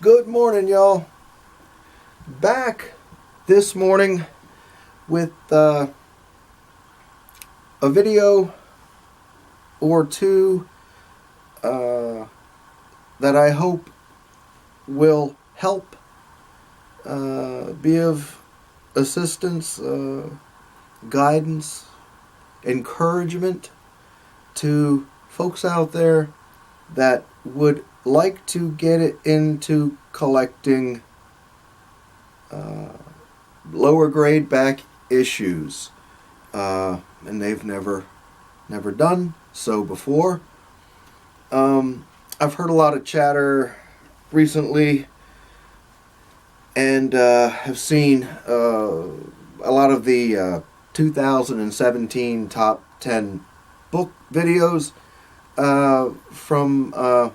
Good morning, y'all. Back this morning with a video or two that I hope will help be of assistance, guidance, encouragement to folks out there that would like to get it into collecting lower grade back issues, and they've never done so before. I've heard a lot of chatter recently, and have seen a lot of the 2017 top 10 book videos from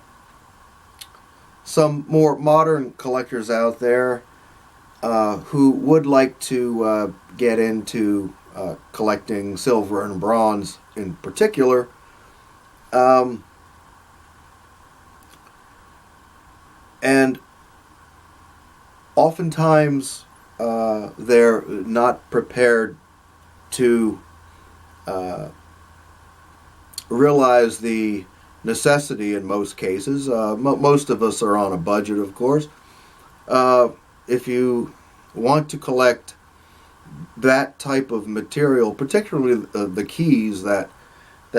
some more modern collectors out there who would like to get into collecting silver and bronze in particular. And oftentimes they're not prepared to realize the necessity in most cases. Most of us are on a budget, of course. If you want to collect that type of material, particularly the keys that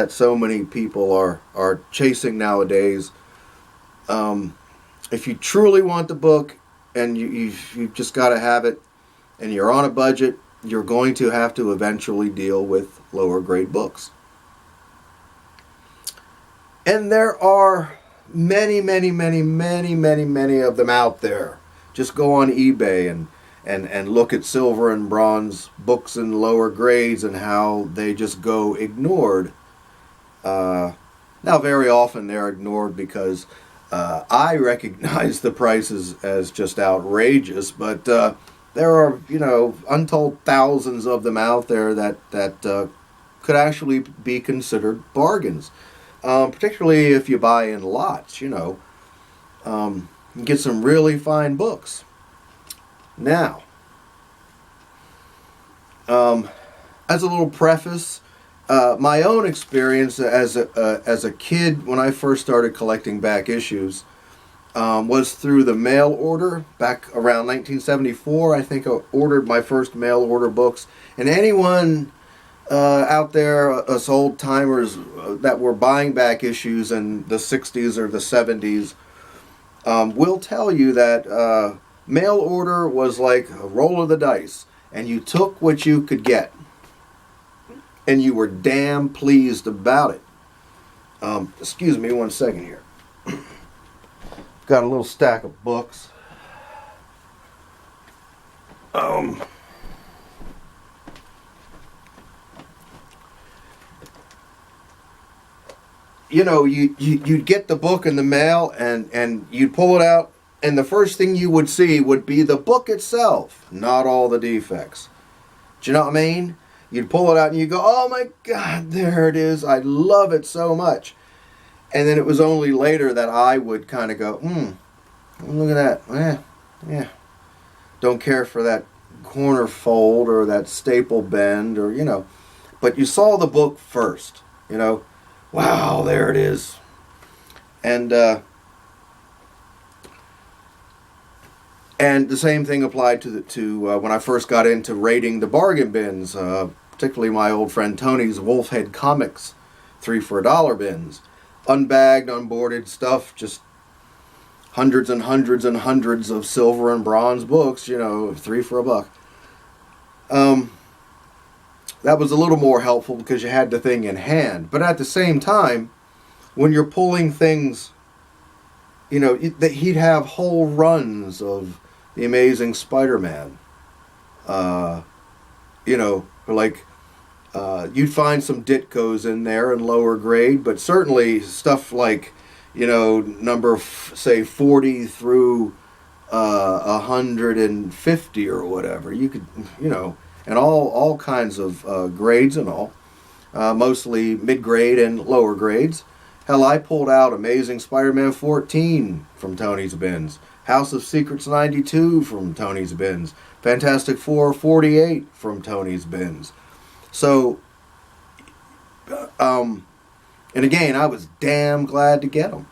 so many people are chasing nowadays, if you truly want the book and you've just got to have it and you're on a budget, you're going to have to eventually deal with lower grade books. And there are many of them out there. Just go on eBay and look at silver and bronze books in lower grades and how they just go ignored. Now, very often they're ignored because I recognize the prices as just outrageous, but there are, untold thousands of them out there that could actually be considered bargains. Particularly if you buy in lots, you get some really fine books. Now, as a little preface, my own experience as a kid when I first started collecting back issues was through the mail order back around 1974. I think I ordered my first mail order books, and anyone out there, us old timers that were buying back issues in the 60s or the 70s, will tell you that mail order was like a roll of the dice, and you took what you could get, and you were damn pleased about it. Excuse me one second here. Got a little stack of books. You'd get the book in the mail and you'd pull it out, and the first thing you would see would be the book itself, not all the defects. Do you know what I mean? You'd pull it out and you go, oh my God, there it is. I love it so much. And then it was only later that I would kind of go, look at that. Yeah. Don't care for that corner fold or that staple bend or, but you saw the book first, Wow, there it is. And the same thing applied to when I first got into raiding the bargain bins, particularly my old friend Tony's Wolfhead Comics 3 for $1 bins. Unbagged, unboarded stuff, just hundreds and hundreds and hundreds of silver and bronze books, 3 for $1. That was a little more helpful because you had the thing in hand. But at the same time, when you're pulling things, he'd have whole runs of The Amazing Spider-Man. You'd find some Ditkos in there in lower grade, but certainly stuff like, number, say, 40 through 150 or whatever. You could, and all kinds of grades and all, mostly mid-grade and lower grades. Hell, I pulled out Amazing Spider-Man 14 from Tony's bins. House of Secrets 92 from Tony's Bins. Fantastic Four 48 from Tony's Bins. So, and again, I was damn glad to get them.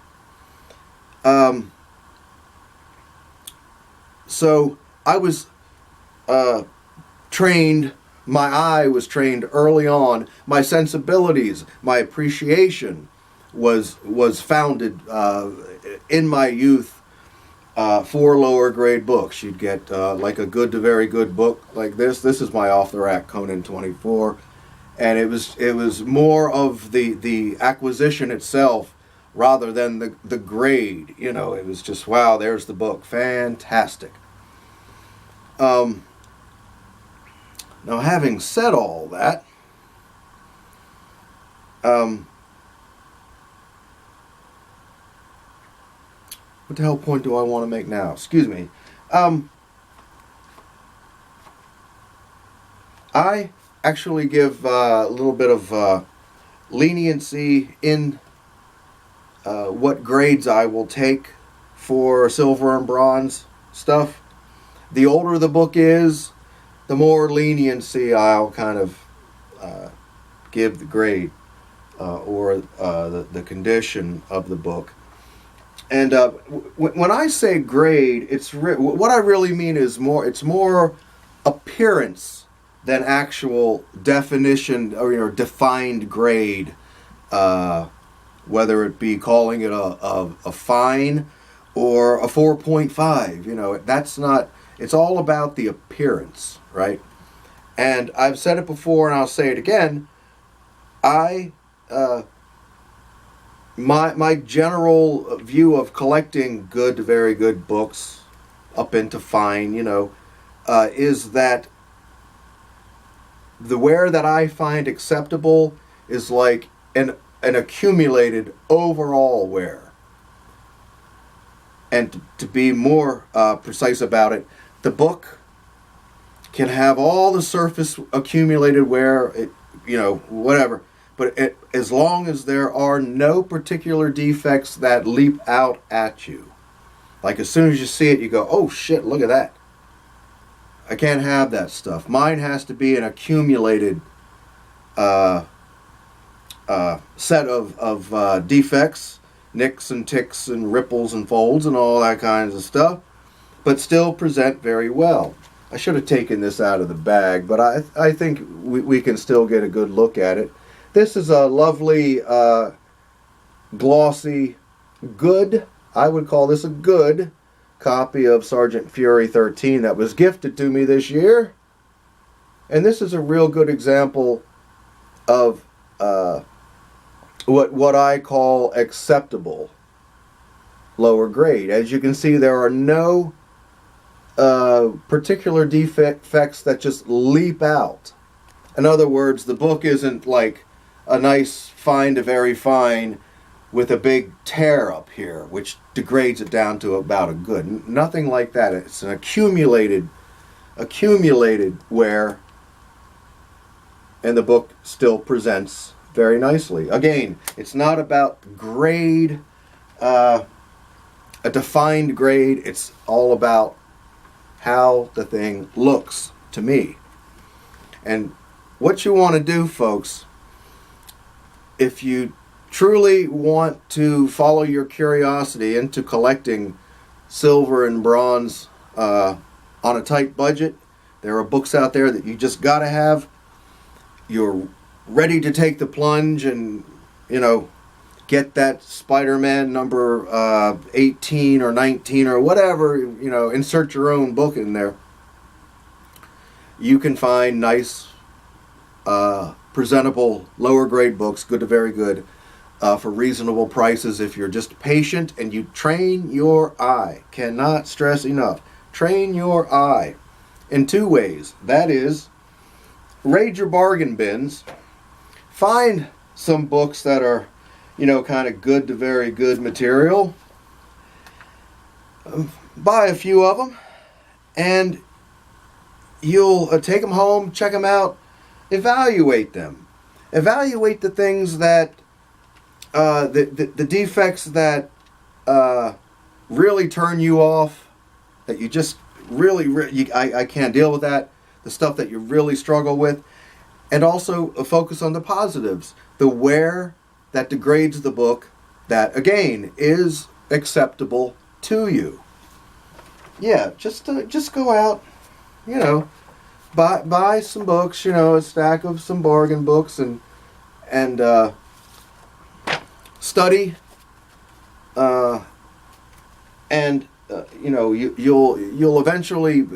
So I was trained, my eye was trained early on. My sensibilities, my appreciation was founded in my youth for lower grade books. You'd get like a good to very good book like this. This is my off the rack Conan 24, and it was more of the acquisition itself rather than the grade. You know, it was just, wow, there's the book, fantastic. Now, having said all that, what the hell point do I want to make now? Excuse me. I actually give a little bit of leniency in what grades I will take for silver and bronze stuff. The older the book is, the more leniency I'll kind of give the grade or the condition of the book. And when I say grade, what I really mean is it's more appearance than actual definition or defined grade. Whether it be calling it a fine or a 4.5, that's not. It's all about the appearance, right? And I've said it before, and I'll say it again. My general view of collecting good to very good books, up into fine, is that the wear that I find acceptable is like an accumulated overall wear. And to be more precise about it, the book can have all the surface accumulated wear, whatever. But as long as there are no particular defects that leap out at you. Like as soon as you see it, you go, oh shit, look at that. I can't have that stuff. Mine has to be an accumulated set of defects, nicks and ticks and ripples and folds and all that kinds of stuff, but still present very well. I should have taken this out of the bag, but I think we can still get a good look at it. This is a lovely, glossy, good, I would call this a good copy of Sergeant Fury 13 that was gifted to me this year. And this is a real good example of what I call acceptable lower grade. As you can see, there are no particular defects that just leap out. In other words, the book isn't like a nice fine to very fine with a big tear up here, which degrades it down to about a good. Nothing like that. It's an accumulated wear, and the book still presents very nicely. Again, it's not about grade, a defined grade. It's all about how the thing looks to me. And what you want to do, folks, if you truly want to follow your curiosity into collecting silver and bronze on a tight budget, there are books out there that you just got to have. You're ready to take the plunge and, get that Spider-Man number 18 or 19 or whatever, insert your own book in there. You can find nice, presentable, lower grade books, good to very good, for reasonable prices if you're just patient and you train your eye. Cannot stress enough. Train your eye in two ways. That is, raid your bargain bins. Find some books that are, kind of good to very good material. Buy a few of them, and you'll take them home, check them out, evaluate them. Evaluate the things that, the defects that really turn you off, that you just I can't deal with that, the stuff that you really struggle with, and also focus on the positives, the where that degrades the book, that again is acceptable to you. Yeah, just go out, buy some books, a stack of some bargain books, and study, and you'll eventually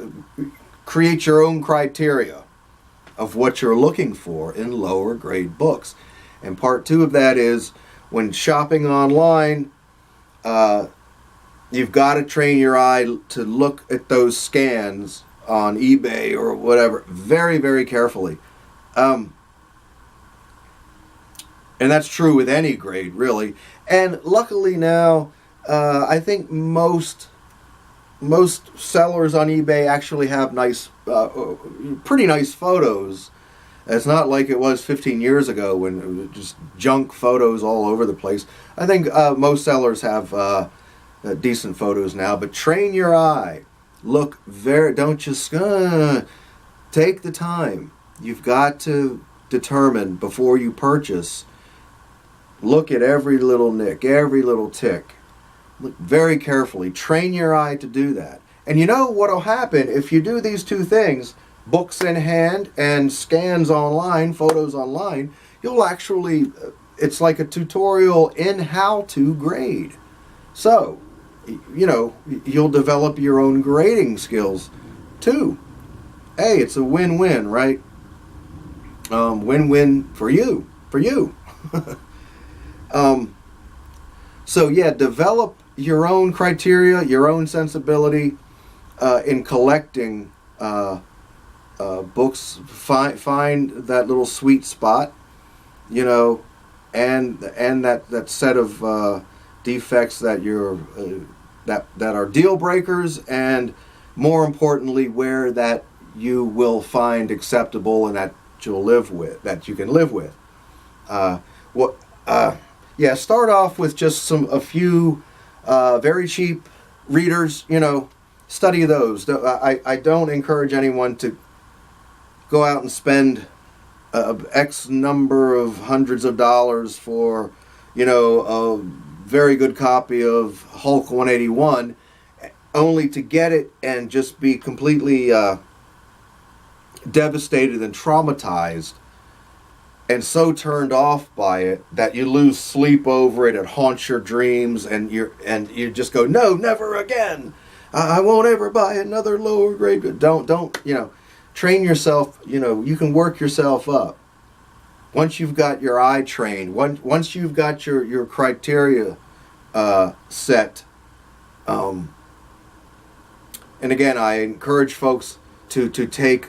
create your own criteria of what you're looking for in lower grade books. And part 2 of that is, when shopping online, you've got to train your eye to look at those scans on eBay or whatever very, very carefully. And that's true with any grade, really. And luckily now, I think most sellers on eBay actually have pretty nice photos. It's not like it was 15 years ago when it was just junk photos all over the place. I think most sellers have decent photos now. But train your eye. Look don't just take the time. You've got to determine before you purchase. Look at every little nick, every little tick. Look very carefully. Train your eye to do that. And you know what'll happen if you do these 2 things, books in hand and scans online, photos online, you'll actually, it's like a tutorial in how to grade. So, you'll develop your own grading skills too. Hey, it's a win-win, right? Win-win for you. So yeah, develop your own criteria, your own sensibility in collecting books. Find that little sweet spot, and that set of defects that that are deal breakers, and more importantly, where that you will find acceptable and that you can live with. Start off with just a few very cheap readers, study those. I don't encourage anyone to go out and spend X number of hundreds of dollars for, a very good copy of Hulk 181, only to get it and just be completely devastated and traumatized and so turned off by it that you lose sleep over it. It haunts your dreams, and you just go, no, never again. I won't ever buy another lower grade. Don't train yourself. You can work yourself up. Once you've got your eye trained, once you've got your criteria set. And again, I encourage folks to take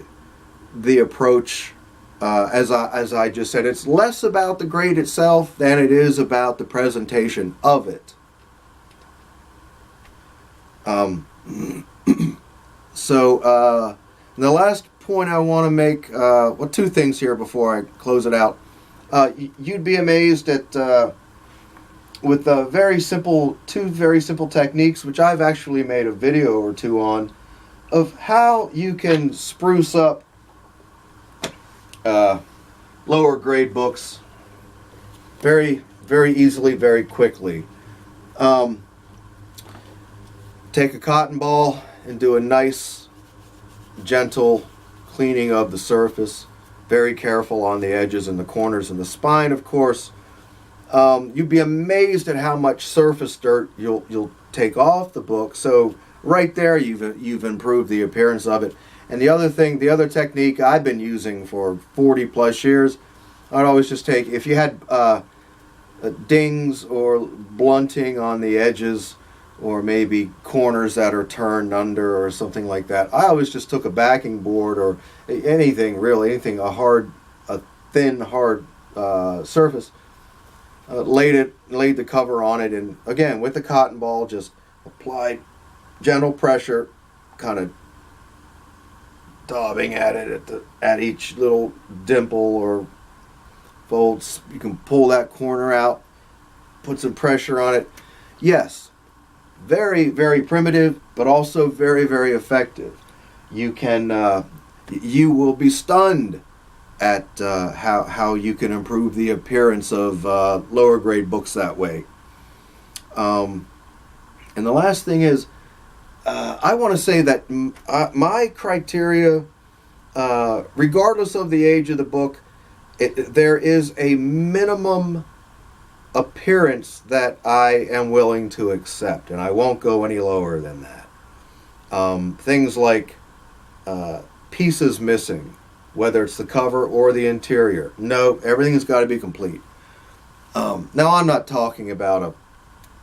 the approach. As I just said, it's less about the grade itself than it is about the presentation of it. So the last point I want to make, 2 things here before I close it out. You'd be amazed at with two very simple techniques, which I've actually made a video or 2 on, of how you can spruce up lower grade books very, very easily, very quickly. Take a cotton ball and do a nice, gentle cleaning of the surface. Very careful on the edges and the corners and the spine, of course. You'd be amazed at how much surface dirt you'll take off the book. So right there, you've improved the appearance of it. And the other technique I've been using for 40 plus years, I'd always just take, if you had dings or blunting on the edges, or maybe corners that are turned under or something like that, I always just took a backing board or anything, a thin, hard surface, laid the cover on it, and again, with the cotton ball, just applied gentle pressure, kind of daubing at it at each little dimple or folds. You can pull that corner out, put some pressure on it. Yes, very, very primitive, but also very, very effective. You will be stunned at how you can improve the appearance of lower grade books that way. And the last thing is, I want to say that my criteria, regardless of the age of the book, there is a minimum appearance that I am willing to accept, and I won't go any lower than that. Things like pieces missing, whether it's the cover or the interior. No, everything's got to be complete. Now, I'm not talking about a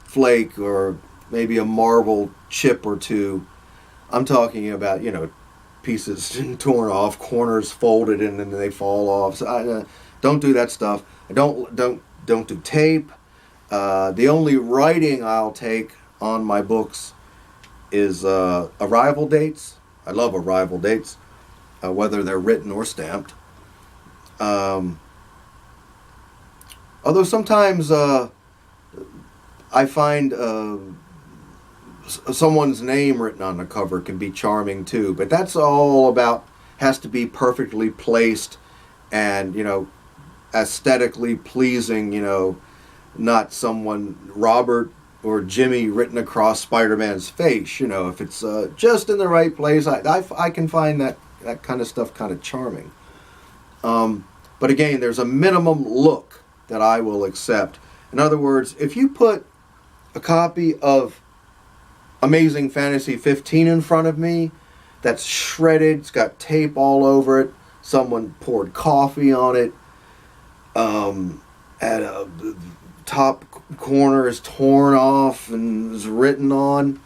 flake or maybe a marble chip or two. I'm talking about, pieces torn off, corners folded and then they fall off. So I don't do that stuff. I don't do tape. The only writing I'll take on my books is arrival dates. I love arrival dates, whether they're written or stamped. Although sometimes I find someone's name written on the cover can be charming too, but that's all has to be perfectly placed and, aesthetically pleasing, not someone, Robert or Jimmy, written across Spider-Man's face. If it's just in the right place, I can find that kind of stuff kind of charming. But again, there's a minimum look that I will accept. In other words, if you put a copy of Amazing Fantasy 15 in front of me that's shredded, it's got tape all over it, someone poured coffee on it, at a top corner is torn off and is written on.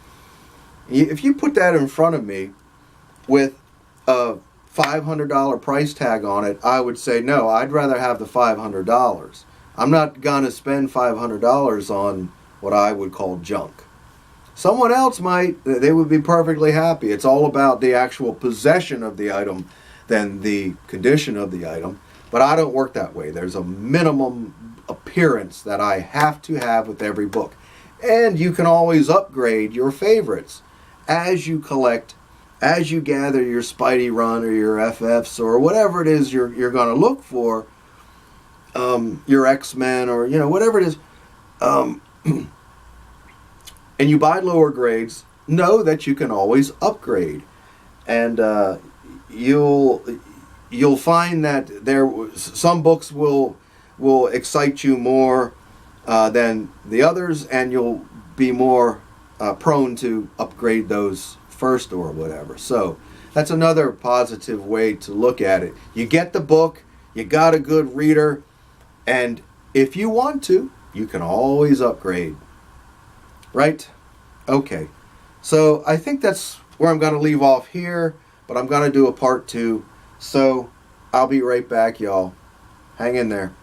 If you put that in front of me with a $500 price tag on it, I would say, no, I'd rather have the $500. I'm not going to spend $500 on what I would call junk. Someone else might. They would be perfectly happy. It's all about the actual possession of the item than the condition of the item. But I don't work that way. There's a minimum appearance that I have to have with every book. And you can always upgrade your favorites as you collect, as you gather your Spidey run or your FFs or whatever it is you're going to look for, your X-Men or, whatever it is. And you buy lower grades, know that you can always upgrade. And you'll find that some books will excite you more than the others, and you'll be more prone to upgrade those first or whatever. So that's another positive way to look at it. You get the book, you got a good reader, and if you want to, you can always upgrade. Right? Okay. So I think that's where I'm going to leave off here, but I'm going to do a part 2. So I'll be right back, y'all. Hang in there.